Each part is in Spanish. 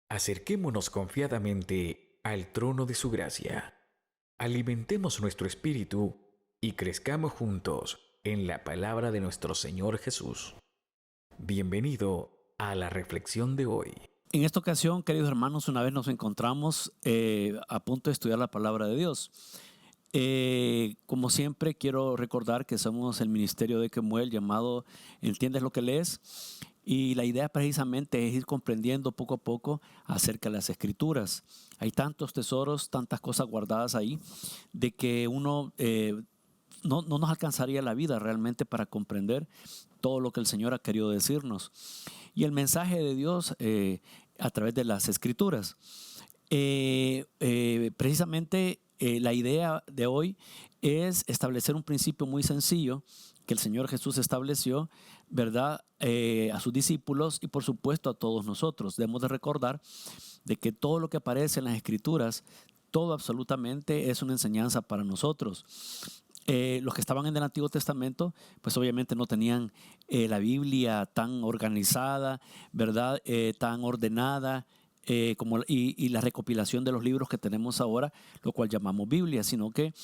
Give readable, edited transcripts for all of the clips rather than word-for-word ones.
Acerquémonos confiadamente al trono de su gracia. Alimentemos nuestro espíritu y crezcamos juntos en la palabra de nuestro Señor Jesús. Bienvenido a la reflexión de hoy. En esta ocasión, queridos hermanos, una vez nos encontramos a punto de estudiar la palabra de Dios. Como siempre, quiero recordar que somos el ministerio de Kemuel llamado ¿Entiendes lo que lees? Y la idea precisamente es ir comprendiendo poco a poco acerca de las Escrituras. Hay tantos tesoros, tantas cosas guardadas ahí, de que uno no nos alcanzaría la vida realmente para comprender todo lo que el Señor ha querido decirnos. Y el mensaje de Dios a través de las Escrituras. Precisamente la idea de hoy es establecer un principio muy sencillo que el Señor Jesús estableció, ¿verdad? A sus discípulos y por supuesto a todos nosotros. Debemos de recordar de que todo lo que aparece en las Escrituras, todo absolutamente es una enseñanza para nosotros. Los que estaban en el Antiguo Testamento, pues obviamente no tenían la Biblia tan organizada, ¿verdad? Tan ordenada, y la recopilación de los libros que tenemos ahora, lo cual llamamos Biblia, sino que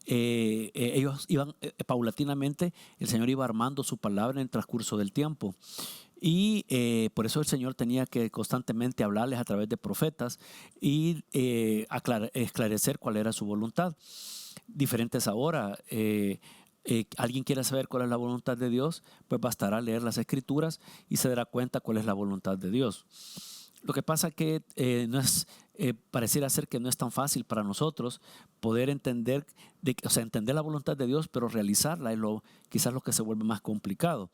ellos iban paulatinamente, el Señor iba armando su palabra en el transcurso del tiempo. Y por eso el Señor tenía que constantemente hablarles a través de profetas y esclarecer cuál era su voluntad. Diferentes ahora. Alguien quiere saber cuál es la voluntad de Dios, pues bastará leer las Escrituras y se dará cuenta cuál es la voluntad de Dios. Lo que pasa que pareciera ser que no es tan fácil para nosotros poder entender, entender la voluntad de Dios, pero realizarla es quizás lo que se vuelve más complicado.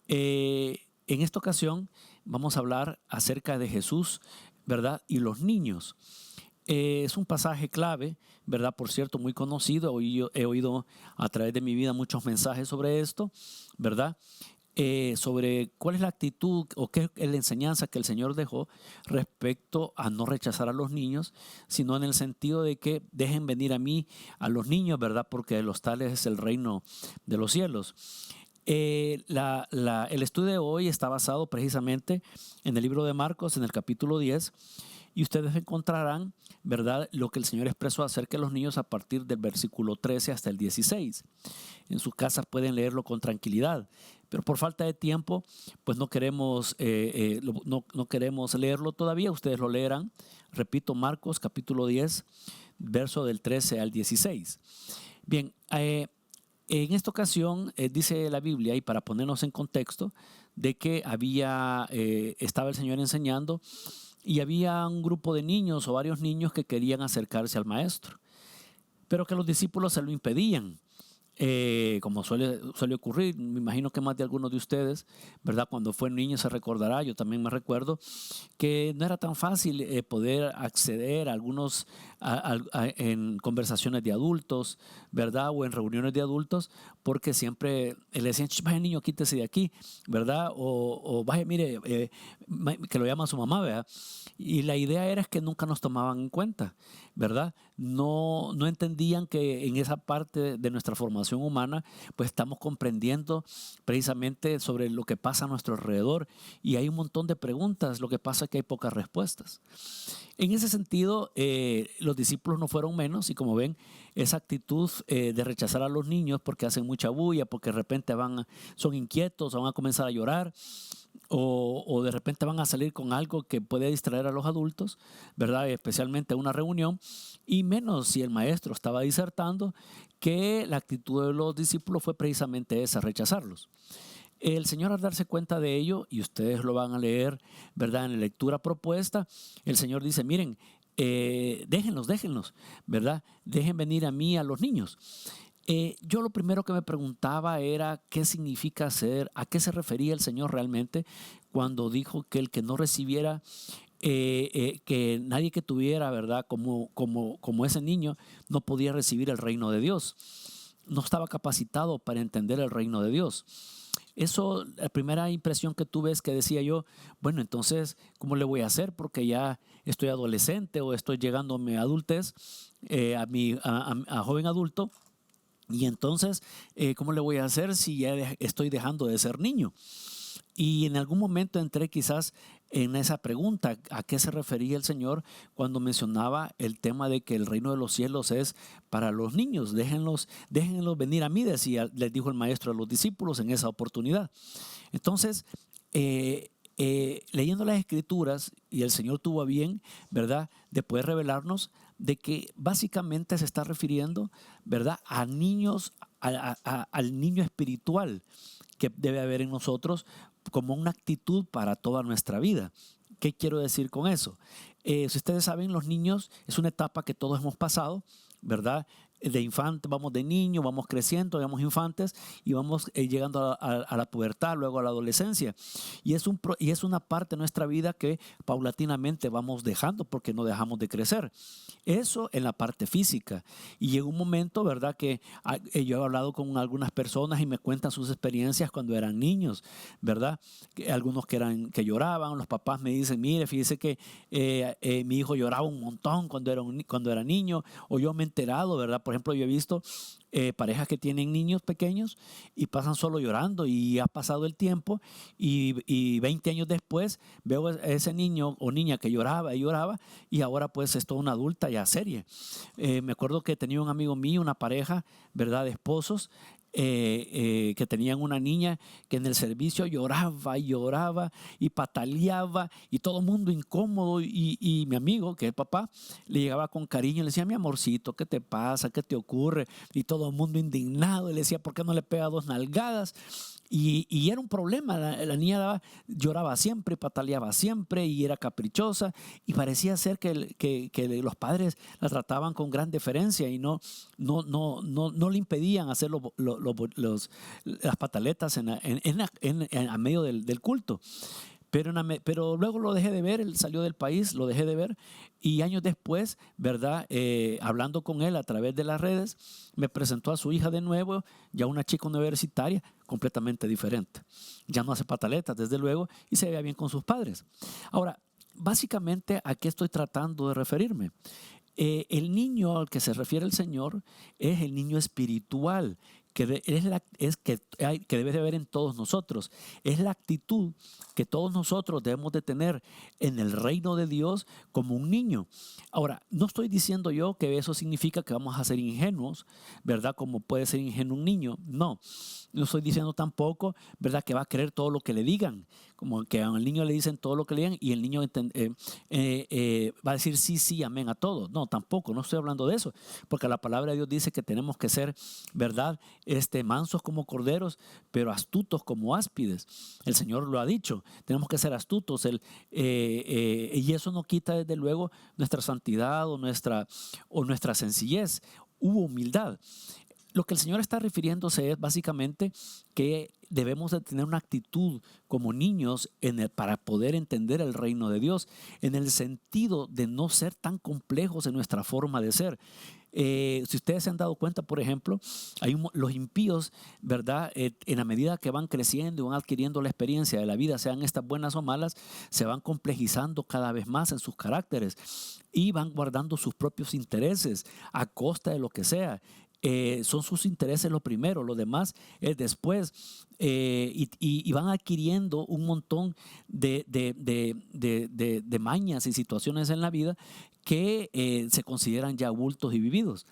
En esta ocasión vamos a hablar acerca de Jesús, ¿verdad? Y los niños. Es un pasaje clave, ¿verdad? Por cierto, muy conocido. He oído a través de mi vida muchos mensajes sobre esto, ¿verdad? Sobre cuál es la actitud o qué es la enseñanza que el Señor dejó respecto a no rechazar a los niños, sino en el sentido de que dejen venir a mí a los niños, ¿verdad? Porque de los tales es el reino de los cielos. El estudio de hoy está basado precisamente en el libro de Marcos, en el capítulo 10, y ustedes encontrarán, ¿verdad?, lo que el Señor expresó acerca de los niños a partir del versículo 13 hasta el 16. En sus casas pueden leerlo con tranquilidad, pero por falta de tiempo, pues no queremos leerlo todavía. Ustedes lo leerán. Repito, Marcos capítulo 10, verso del 13 al 16. Bien, en esta ocasión dice la Biblia, y para ponernos en contexto, de que estaba el Señor enseñando y había un grupo de niños o varios niños que querían acercarse al maestro, pero que los discípulos se lo impedían. Como suele ocurrir, me imagino que más de algunos de ustedes, ¿verdad? Cuando fue niño se recordará, yo también me recuerdo, que no era tan fácil poder acceder a algunos en conversaciones de adultos, ¿verdad? O en reuniones de adultos, porque siempre le decían, vaya niño, quítese de aquí, ¿verdad? O vaya, mire, que lo llama su mamá, ¿verdad? Y la idea era que nunca nos tomaban en cuenta, ¿verdad? No entendían que en esa parte de nuestra formación humana, pues estamos comprendiendo precisamente sobre lo que pasa a nuestro alrededor y hay un montón de preguntas, lo que pasa es que hay pocas respuestas. En ese sentido, los discípulos no fueron menos y como ven, esa actitud de rechazar a los niños porque hacen mucha bulla, porque de repente son inquietos, van a comenzar a llorar, o de repente van a salir con algo que puede distraer a los adultos, ¿verdad? Especialmente a una reunión, y menos si el maestro estaba disertando, que la actitud de los discípulos fue precisamente esa, rechazarlos. El Señor, al darse cuenta de ello, y ustedes lo van a leer, ¿verdad? En la lectura propuesta, el Señor dice, miren, déjenlos, ¿verdad? Dejen venir a mí a los niños. Yo lo primero que me preguntaba era qué significa a qué se refería el Señor realmente cuando dijo que el que no recibiera, que nadie que tuviera, ¿verdad? Como ese niño no podía recibir el reino de Dios. No estaba capacitado para entender el reino de Dios. Eso, la primera impresión que tuve es que decía yo, bueno, entonces, ¿cómo le voy a hacer? Porque ya estoy adolescente o estoy llegando a mi adultez, a joven adulto. Y entonces, ¿cómo le voy a hacer si ya estoy dejando de ser niño? Y en algún momento entré quizás en esa pregunta, ¿a qué se refería el Señor cuando mencionaba el tema de que el reino de los cielos es para los niños? Déjenlos venir a mí, les dijo el maestro a los discípulos en esa oportunidad. Entonces, leyendo las escrituras, y el Señor tuvo a bien, ¿verdad?, de poder revelarnos de que básicamente se está refiriendo, ¿verdad?, a niños, al niño espiritual que debe haber en nosotros como una actitud para toda nuestra vida. ¿Qué quiero decir con eso? Si ustedes saben, los niños es una etapa que todos hemos pasado, ¿verdad? De infante, vamos de niño, vamos creciendo, vamos infantes y vamos llegando a la pubertad, luego a la adolescencia. Y es una parte de nuestra vida que paulatinamente vamos dejando porque no dejamos de crecer. Eso en la parte física. Y llega un momento, ¿verdad?, que yo he hablado con algunas personas y me cuentan sus experiencias cuando eran niños, ¿verdad? Algunos que lloraban, los papás me dicen, mire, fíjese que mi hijo lloraba un montón cuando era niño, o yo me he enterado, ¿verdad? Por ejemplo, yo he visto parejas que tienen niños pequeños y pasan solo llorando y ha pasado el tiempo y 20 años después veo a ese niño o niña que lloraba y lloraba y ahora pues es toda una adulta ya seria. Me acuerdo que tenía un amigo mío, una pareja, ¿verdad?, de esposos, que tenían una niña que en el servicio lloraba y lloraba y pataleaba y todo el mundo incómodo y mi amigo, que es el papá, le llegaba con cariño y le decía, mi amorcito, ¿qué te pasa? ¿Qué te ocurre? Y todo el mundo indignado y le decía, ¿por qué no le pega 2 nalgadas? Y era un problema, la niña lloraba siempre, pataleaba siempre y era caprichosa y parecía ser que los padres la trataban con gran deferencia y no le impedían hacer las pataletas a medio del culto. Pero luego lo dejé de ver, él salió del país, lo dejé de ver y años después, ¿verdad? Hablando con él a través de las redes, me presentó a su hija de nuevo, ya una chica universitaria completamente diferente. Ya no hace pataletas, desde luego, y se veía bien con sus padres. Ahora, básicamente, ¿a qué estoy tratando de referirme? El niño al que se refiere el Señor es el niño espiritual, que debe de haber en todos nosotros. Es la actitud que todos nosotros debemos de tener en el reino de Dios como un niño. Ahora, no estoy diciendo yo que eso significa que vamos a ser ingenuos, ¿verdad? Como puede ser ingenuo un niño. No estoy diciendo tampoco, ¿verdad?, que va a creer todo lo que le digan, como que al niño le dicen todo lo que le digan y el niño va a decir sí, sí, amén a todo. No, tampoco, no estoy hablando de eso, porque la palabra de Dios dice que tenemos que ser, ¿verdad?, mansos como corderos, pero astutos como áspides. El Señor lo ha dicho, tenemos que ser astutos, y eso no quita desde luego nuestra santidad o nuestra sencillez u humildad. Lo que el Señor está refiriéndose es básicamente que debemos de tener una actitud como niños para poder entender el reino de Dios, en el sentido de no ser tan complejos en nuestra forma de ser. Si ustedes se han dado cuenta, por ejemplo, los impíos, ¿verdad? En la medida que van creciendo y van adquiriendo la experiencia de la vida, sean estas buenas o malas, se van complejizando cada vez más en sus caracteres y van guardando sus propios intereses a costa de lo que sea. Son sus intereses lo primero, lo demás es después, y van adquiriendo un montón de mañas y situaciones en la vida que se consideran ya bultos y vividos.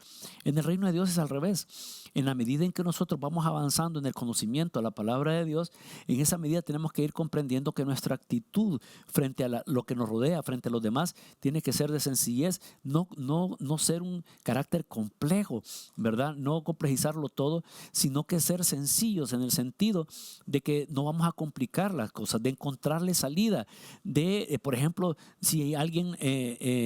En el reino de Dios es al revés. En la medida en que nosotros vamos avanzando en el conocimiento de la palabra de Dios, en esa medida tenemos que ir comprendiendo que nuestra actitud frente a lo que nos rodea, frente a los demás, tiene que ser de sencillez, no ser un carácter complejo, ¿verdad? No complejizarlo todo, sino que ser sencillos en el sentido de que no vamos a complicar las cosas, de encontrarle salida, por ejemplo, si alguien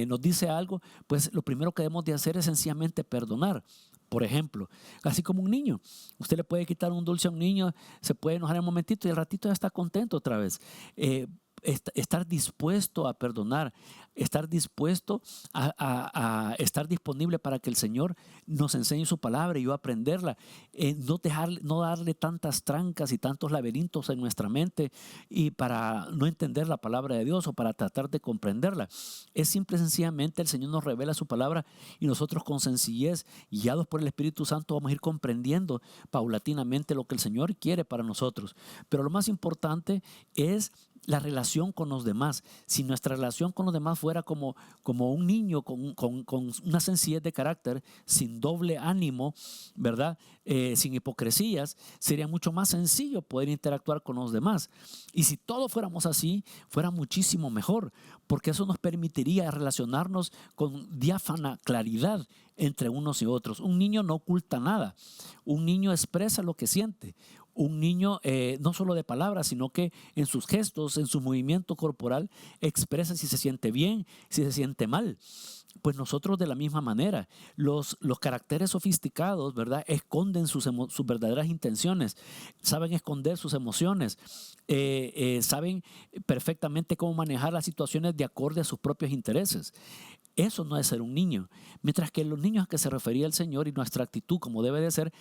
nos dice algo, pues lo primero que debemos de hacer es sencillamente perdonar. Por ejemplo, así como un niño. Usted le puede quitar un dulce a un niño, se puede enojar un momentito y al ratito ya está contento otra vez. Estar dispuesto a perdonar, estar dispuesto a estar disponible para que el Señor nos enseñe su palabra y yo aprenderla, no darle tantas trancas y tantos laberintos en nuestra mente y para no entender la palabra de Dios o para tratar de comprenderla. Es simple y sencillamente el Señor nos revela su palabra y nosotros con sencillez, guiados por el Espíritu Santo, vamos a ir comprendiendo paulatinamente lo que el Señor quiere para nosotros. Pero lo más importante es la relación con los demás. Si nuestra relación con los demás fuera como un niño con una sencillez de carácter, sin doble ánimo, ¿verdad? Sin hipocresías, sería mucho más sencillo poder interactuar con los demás. Y si todos fuéramos así, fuera muchísimo mejor, porque eso nos permitiría relacionarnos con diáfana claridad entre unos y otros. Un niño no oculta nada. Un niño expresa lo que siente. Un niño no solo de palabras, sino que en sus gestos, en su movimiento corporal, expresa si se siente bien, si se siente mal. Pues nosotros de la misma manera, los caracteres sofisticados, ¿verdad? Esconden sus verdaderas intenciones, saben esconder sus emociones, saben perfectamente cómo manejar las situaciones de acorde a sus propios intereses. Eso no es ser un niño. Mientras que los niños a que se refería el Señor y nuestra actitud como debe de ser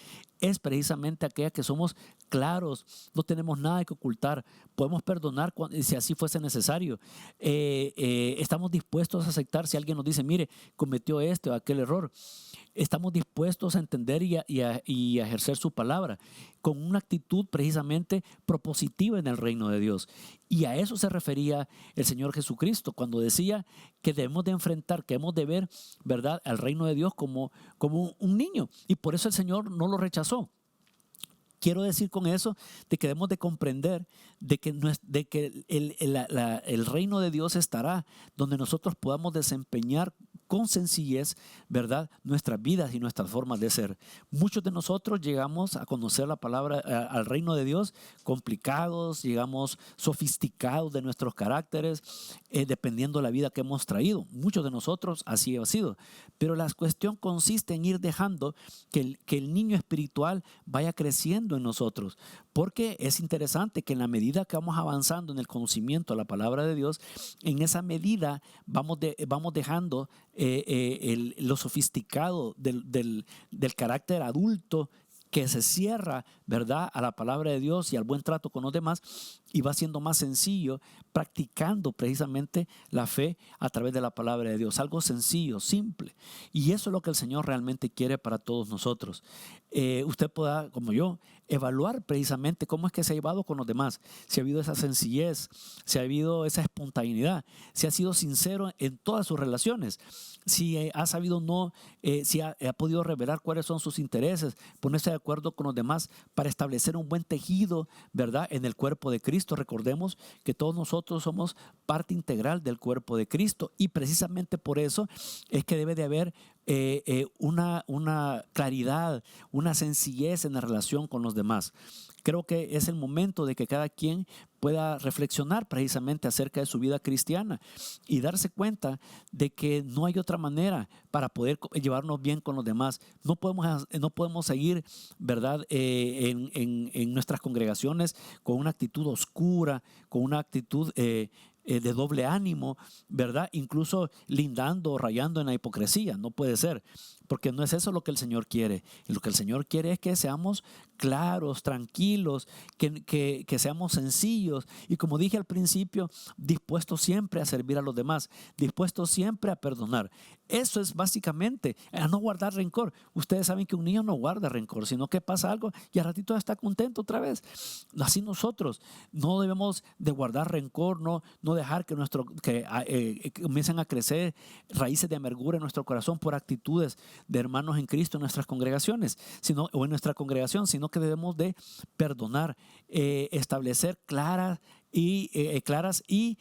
es precisamente aquella que somos claros, no tenemos nada que ocultar, podemos perdonar si así fuese necesario. Estamos dispuestos a aceptar si alguien nos dice, mire, cometió este o aquel error. Estamos dispuestos a entender y a ejercer su palabra con una actitud precisamente propositiva en el reino de Dios. Y a eso se refería el Señor Jesucristo cuando decía que debemos de enfrentar, que debemos de ver, ¿verdad?, al reino de Dios como un niño. Y por eso el Señor no lo rechazó. Quiero decir con eso de que debemos de comprender de que el reino de Dios estará donde nosotros podamos desempeñar con sencillez, ¿verdad?, nuestras vidas y nuestras formas de ser. Muchos de nosotros llegamos a conocer la palabra, al reino de Dios, complicados, llegamos sofisticados de nuestros caracteres, dependiendo de la vida que hemos traído. Muchos de nosotros así ha sido. Pero la cuestión consiste en ir dejando que el niño espiritual vaya creciendo en nosotros. Porque es interesante que en la medida que vamos avanzando en el conocimiento de la palabra de Dios, en esa medida vamos dejando lo sofisticado del carácter adulto que se cierra, ¿verdad?, a la palabra de Dios y al buen trato con los demás, y va siendo más sencillo practicando precisamente la fe a través de la palabra de Dios. Algo sencillo, simple. Y eso es lo que el Señor realmente quiere para todos nosotros. Usted pueda, como yo, evaluar precisamente cómo es que se ha llevado con los demás, si ha habido esa sencillez, si ha habido esa espontaneidad, si ha sido sincero en todas sus relaciones, si ha sabido si ha podido revelar cuáles son sus intereses, ponerse de acuerdo con los demás para establecer un buen tejido, ¿verdad?, en el cuerpo de Cristo. Recordemos que todos nosotros somos parte integral del cuerpo de Cristo y precisamente por eso es que debe de haber una claridad, una sencillez en la relación con los demás. Creo que es el momento de que cada quien pueda reflexionar precisamente acerca de su vida cristiana y darse cuenta de que no hay otra manera para poder llevarnos bien con los demás. No podemos seguir, ¿verdad?, en nuestras congregaciones con una actitud oscura, con una actitud de doble ánimo, ¿verdad? Incluso lindando o rayando en la hipocresía. No puede ser, porque no es eso lo que el Señor quiere. Y lo que el Señor quiere es que seamos claros, tranquilos, que seamos sencillos y, como dije al principio, dispuestos siempre a servir a los demás, dispuestos siempre a perdonar. Eso es básicamente, a no guardar rencor. Ustedes saben que un niño no guarda rencor, sino que pasa algo y al ratito está contento otra vez. Así nosotros no debemos de guardar rencor, no dejar que comiencen a crecer raíces de amargura en nuestro corazón por actitudes de hermanos en Cristo en nuestras congregaciones, o en nuestra congregación, sino que debemos de perdonar, establecer claras y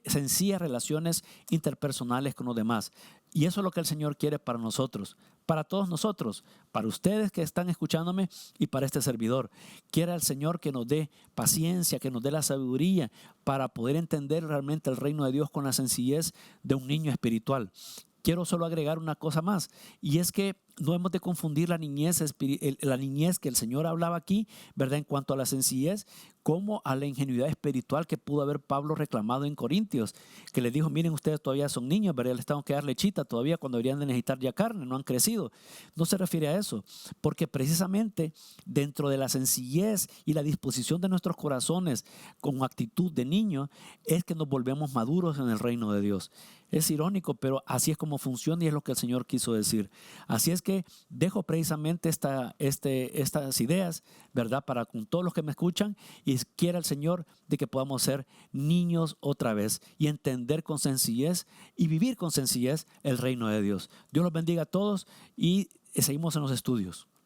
sencillas relaciones interpersonales con los demás. Y eso es lo que el Señor quiere para nosotros, para todos nosotros, para ustedes que están escuchándome y para este servidor. Quiere el Señor que nos dé paciencia, que nos dé la sabiduría para poder entender realmente el reino de Dios con la sencillez de un niño espiritual. Quiero solo agregar una cosa más, y es que no hemos de confundir la niñez que el Señor hablaba aquí, ¿verdad?, en cuanto a la sencillez, como a la ingenuidad espiritual que pudo haber Pablo reclamado en Corintios, que les dijo, miren, ustedes todavía son niños, ¿verdad?, les tengo que dar lechita todavía cuando deberían de necesitar ya carne, no han crecido. No se refiere a eso, porque precisamente dentro de la sencillez y la disposición de nuestros corazones con actitud de niño es que nos volvemos maduros en el reino de Dios. Es irónico, pero así es como funciona y es lo que el Señor quiso decir. Así es que dejo precisamente estas ideas, ¿verdad? Para con todos los que me escuchan, y quiera el Señor de que podamos ser niños otra vez y entender con sencillez y vivir con sencillez el reino de Dios. Dios los bendiga a todos y seguimos en los estudios.